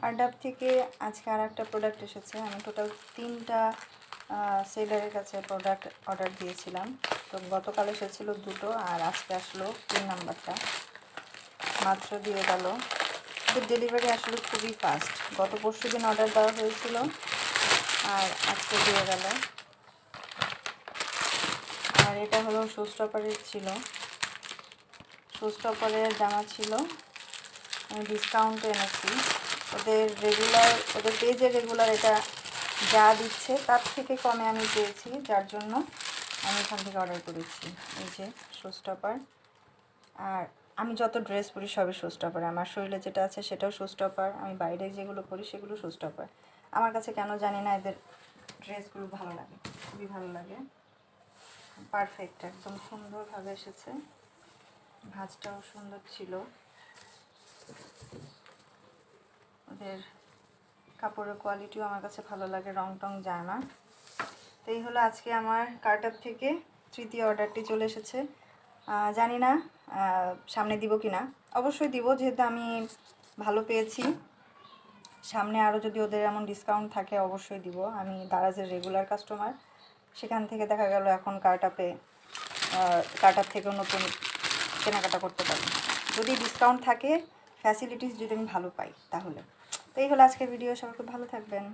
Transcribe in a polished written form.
আরডাব থেকে আজকে আর একটা প্রোডাক্ট এসেছে। আমি টোটাল 3টা সেলারের কাছে প্রোডাক্ট অর্ডার দিয়েছিলাম। তো গতকাল এসেছিলো 2টো আর আজকে আসলো 3 নাম্বারটা, মাত্র দিয়ে গেল। এদের ডেলিভারি আসলে খুবই ফাস্ট। গত পরশু দিন অর্ডার দেওয়া হয়েছিল আর আজকে দিয়ে গেল। আর এটা হলো শো স্টপারের ছিল, শো স্টপারের জামা ছিল। আমি ডিসকাউন্টে এনেছি। ওদের পেজে রেগুলার এটা যা দিচ্ছে তার থেকে কমে আমি পেয়েছি, যার জন্য আমি এখান থেকে অর্ডার করেছি। এই যে শো স্টপার। আর আমি যত ড্রেস পরি সবই শো স্টপার। আমার শরীরে যেটা আছে সেটাও শো স্টপার, আমি বাইরে যেগুলো পরি সেগুলো শো স্টপার। আমার কাছে কেন জানি না এদের ড্রেসগুলো ভালো লাগে, খুবই ভালো লাগে। পারফেক্ট, একদম সুন্দরভাবে এসেছে। ভাঁজটাও সুন্দর ছিল। ওদের কাপড়ের কোয়ালিটিও আমার কাছে ভালো লাগে, রং টং যায় না। তো এই হলো আজকে আমার কার্টার থেকে তৃতীয় অর্ডারটি চলে এসেছে। জানি না সামনে দিব কি না, অবশ্যই দিব যেহেতু আমি ভালো পেয়েছি। সামনে আরও যদি ওদের এমন ডিসকাউন্ট থাকে অবশ্যই দিব। আমি দারাজের রেগুলার কাস্টমার, সেখান থেকে দেখা গেল এখন কার্টার থেকেও নতুন কেনাকাটা করতে পারি যদি ডিসকাউন্ট থাকে, ফ্যাসিলিটিস যদি আমি ভালো পাই তাহলে। তো এই হলো আজকের ভিডিও। সবাই খুব ভালো থাকবেন।